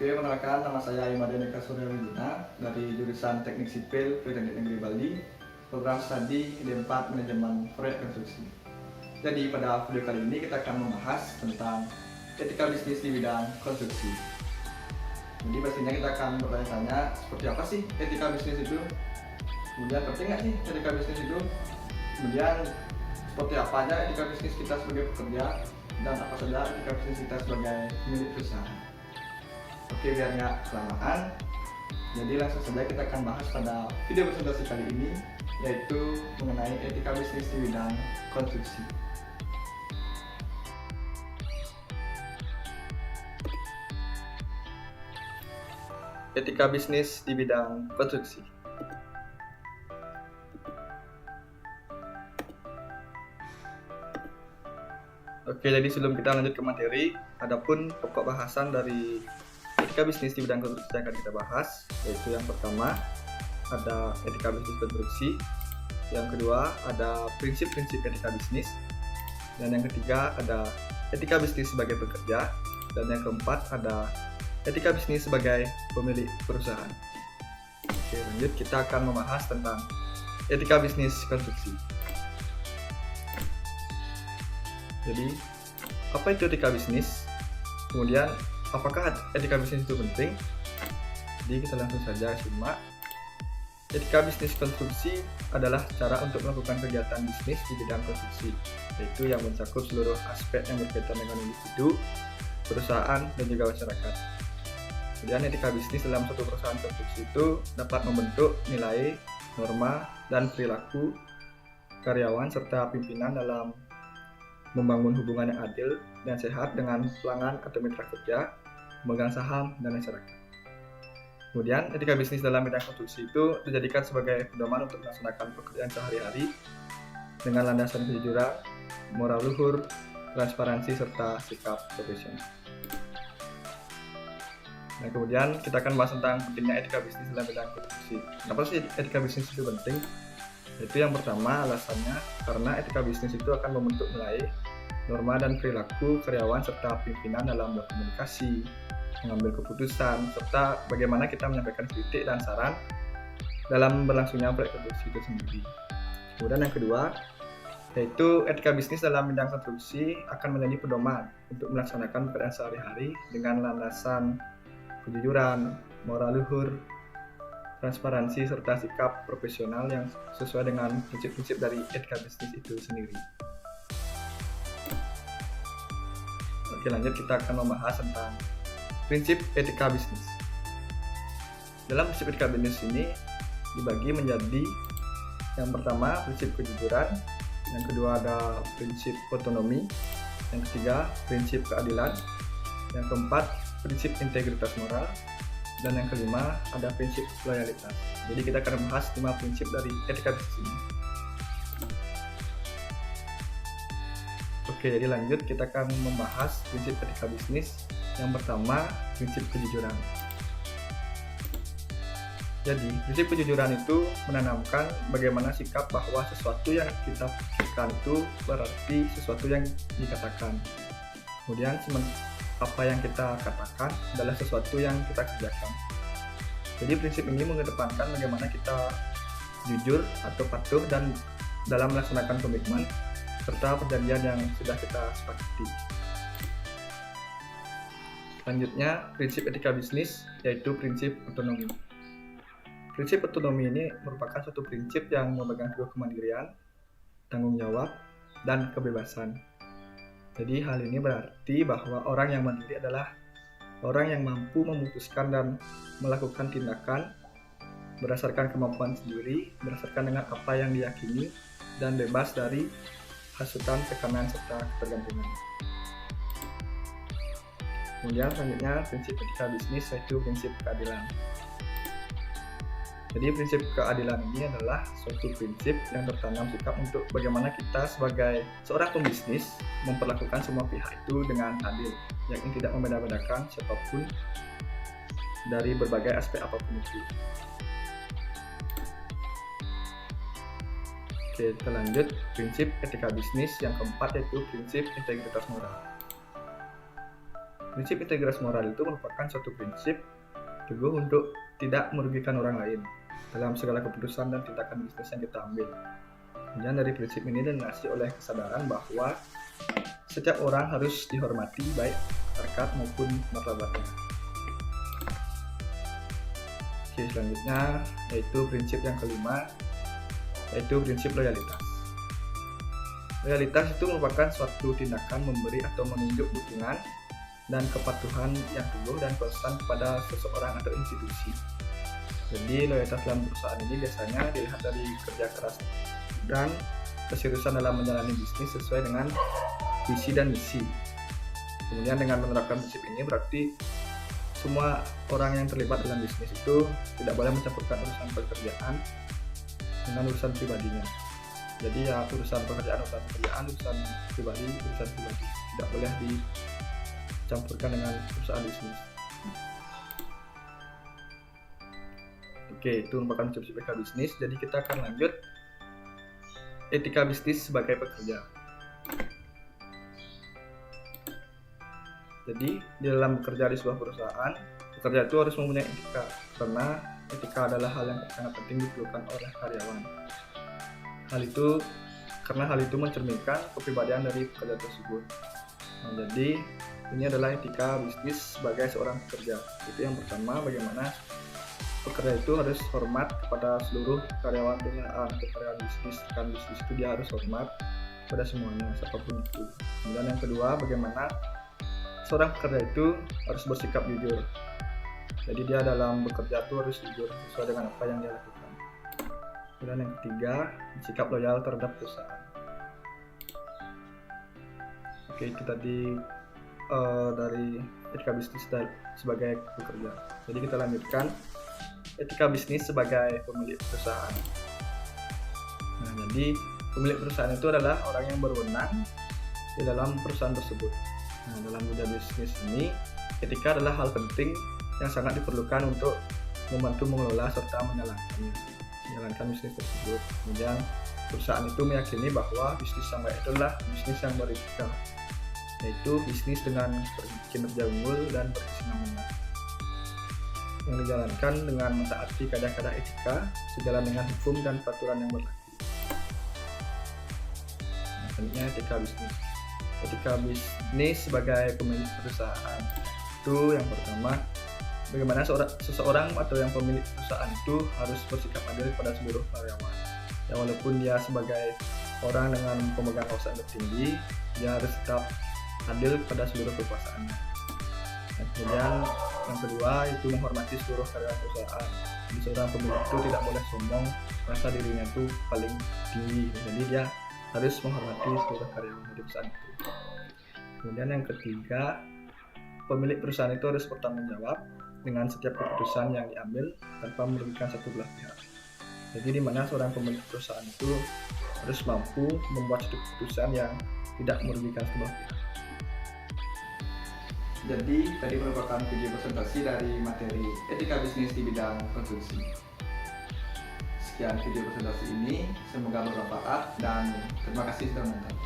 Oke, perkenalkan nama saya Imade Eka Surya Widina dari jurusan Teknik Sipil Politeknik Negeri Bali, program studi D4 Manajemen Proyek Konstruksi. Jadi pada video kali ini kita akan membahas tentang etika bisnis di bidang konstruksi. Jadi pastinya kita akan bertanya-tanya seperti apa sih etika bisnis itu, kemudian penting nggak sih etika bisnis itu, kemudian seperti apa aja etika bisnis kita sebagai pekerja, dan apa saja etika bisnis kita sebagai pemilik perusahaan. Oke, biar nggak kelamaan, jadi langsung saja kita akan bahas pada video presentasi kali ini, yaitu mengenai etika bisnis di bidang konstruksi. Etika bisnis di bidang konstruksi. Oke, jadi sebelum kita lanjut ke materi, adapun pokok bahasan dari etika bisnis di bidang konstruksi yang akan kita bahas, yaitu yang pertama ada etika bisnis konstruksi, yang kedua ada prinsip-prinsip etika bisnis, dan yang ketiga ada etika bisnis sebagai pekerja, dan yang keempat ada etika bisnis sebagai pemilik perusahaan. Oke, lanjut kita akan membahas tentang etika bisnis konstruksi. Jadi, apa itu etika bisnis? Kemudian, apakah etika bisnis itu penting? Jadi kita langsung saja simak. Etika bisnis konstruksi adalah cara untuk melakukan kegiatan bisnis di bidang konstruksi, yaitu yang mencakup seluruh aspek yang berkaitan dengan individu, perusahaan, dan juga masyarakat. Kemudian etika bisnis dalam suatu perusahaan konstruksi itu dapat membentuk nilai, norma, dan perilaku karyawan serta pimpinan dalam membangun hubungan yang adil dan sehat dengan pelanggan atau mitra kerja, pemegang saham, dan masyarakat. Kemudian, etika bisnis dalam bidang konstruksi itu dijadikan sebagai pedoman untuk melaksanakan pekerjaan sehari-hari dengan landasan kejujuran, moral luhur, transparansi, serta sikap profesional. Nah, kemudian kita akan bahas tentang pentingnya etika bisnis dalam bidang konstruksi. Kenapa sih etika bisnis itu penting? Itu yang pertama alasannya karena etika bisnis itu akan membentuk nilai, norma, dan perilaku karyawan serta pimpinan dalam berkomunikasi, mengambil keputusan, serta bagaimana kita menyampaikan kritik dan saran dalam berlangsungnya proyek konstruksi itu sendiri. Kemudian yang kedua, yaitu etika bisnis dalam bidang konstruksi akan menjadi pedoman untuk melaksanakan pekerjaan sehari-hari dengan landasan kejujuran, moral luhur, transparansi, serta sikap profesional yang sesuai dengan prinsip-prinsip dari etika bisnis itu sendiri. Oke, lanjut kita akan membahas tentang prinsip etika bisnis. Dalam prinsip etika bisnis ini dibagi menjadi yang pertama prinsip kejujuran, yang kedua ada prinsip otonomi, yang ketiga prinsip keadilan, yang keempat prinsip integritas moral, dan yang kelima ada prinsip loyalitas. Jadi kita akan membahas 5 prinsip dari etika bisnis ini. Oke, jadi lanjut kita akan membahas prinsip etika bisnis. Yang pertama, prinsip kejujuran. Jadi, prinsip kejujuran itu menanamkan bagaimana sikap bahwa sesuatu yang kita pikirkan itu berarti sesuatu yang dikatakan. Kemudian apa yang kita katakan adalah sesuatu yang kita kerjakan. Jadi prinsip ini mengedepankan bagaimana kita jujur atau patuh dan dalam melaksanakan komitmen serta perjanjian yang sudah kita sepakati. Selanjutnya, prinsip etika bisnis yaitu prinsip otonomi. Prinsip otonomi ini merupakan suatu prinsip yang memegang teguh kemandirian, tanggung jawab, dan kebebasan. Jadi hal ini berarti bahwa orang yang mandiri adalah orang yang mampu memutuskan dan melakukan tindakan berdasarkan kemampuan sendiri, berdasarkan dengan apa yang diyakini, dan bebas dari hasutan, tekanan, serta ketergantungan. Kemudian selanjutnya prinsip etika bisnis yaitu prinsip keadilan. Jadi prinsip keadilan ini adalah suatu prinsip yang tertanam sikap untuk bagaimana kita sebagai seorang pembisnis memperlakukan semua pihak itu dengan adil, yakni tidak membeda-bedakan siapapun dari berbagai aspek apapun itu. Oke, kita lanjut prinsip etika bisnis yang keempat yaitu prinsip integritas moral. Prinsip integritas moral itu merupakan suatu prinsip teguh untuk tidak merugikan orang lain dalam segala keputusan dan tindakan bisnis yang kita ambil. Kemudian dari prinsip ini dilandasi oleh kesadaran bahwa setiap orang harus dihormati baik harkat maupun martabatnya. Oke, selanjutnya yaitu prinsip yang kelima, yaitu prinsip loyalitas. Loyalitas itu merupakan suatu tindakan memberi atau menunjuk dukungan dan kepatuhan yang teguh dan konstan kepada seseorang atau institusi. Jadi loyalitas dalam perusahaan ini biasanya dilihat dari kerja keras dan keseriusan dalam menjalani bisnis sesuai dengan visi dan misi. Kemudian dengan menerapkan prinsip ini berarti semua orang yang terlibat dalam bisnis itu tidak boleh mencampurkan urusan pekerjaan dengan urusan pribadinya. Jadi ya urusan pekerjaan, urusan pribadi, tidak boleh dicampurkan dengan urusan bisnis. Oke, itu merupakan prinsip etika bisnis. Jadi kita akan lanjut etika bisnis sebagai pekerja. Jadi di dalam bekerja di sebuah perusahaan, pekerja itu harus mempunyai etika, karena etika adalah hal yang sangat penting diperlukan oleh karyawan. Karena hal itu mencerminkan kepribadian dari pekerja tersebut. Nah, jadi ini adalah etika bisnis sebagai seorang pekerja. Itu yang pertama, bagaimana pekerja itu harus hormat kepada seluruh karyawan perusahaan, karyawan bisnis. Kan bisnis itu dia harus hormat pada semuanya, siapapun itu. Kemudian yang kedua, bagaimana seorang pekerja itu harus bersikap jujur. Jadi dia dalam bekerja itu harus jujur sesuai dengan apa yang dia lakukan. Dan yang ketiga, sikap loyal terhadap perusahaan. Oke, itu tadi dari etika bisnis sebagai pekerja. Jadi kita lanjutkan etika bisnis sebagai pemilik perusahaan. Nah, jadi pemilik perusahaan itu adalah orang yang berwenang di dalam perusahaan tersebut. Nah, dalam dunia bisnis ini, etika adalah hal penting yang sangat diperlukan untuk membantu mengelola serta menjalankan bisnis tersebut. Kemudian perusahaan itu meyakini bahwa bisnis yang baik adalah bisnis yang beretika, yaitu bisnis dengan kinerja unggul dan berkesinambungan, yang dijalankan dengan mentaati kaidah-kaidah etika sejalan dengan hukum dan peraturan yang berlaku. Selanjutnya etika bisnis. Etika bisnis sebagai pemilik perusahaan itu yang pertama, bagaimana seseorang atau yang pemilik perusahaan itu harus bersikap adil kepada seluruh karyawan. Ya, walaupun dia sebagai orang dengan pemegang kekuasaan tertinggi, dia harus tetap adil kepada seluruh kekuasaannya. Dan kemudian yang kedua itu menghormati seluruh karyawan perusahaan. Jadi seorang pemilik itu tidak boleh sombong, merasa dirinya itu paling tinggi. Jadi dia harus menghormati seluruh karyawan di perusahaan itu. Kemudian yang ketiga, pemilik perusahaan itu harus bertanggung jawab dengan setiap keputusan yang diambil tanpa merugikan satu belah pihak. Jadi di mana seorang pemilik perusahaan itu harus mampu membuat satu keputusan yang tidak merugikan sebelah pihak. Jadi tadi merupakan video presentasi dari materi etika bisnis di bidang konsumsi. Sekian video presentasi ini, semoga bermanfaat dan terima kasih sudah menonton.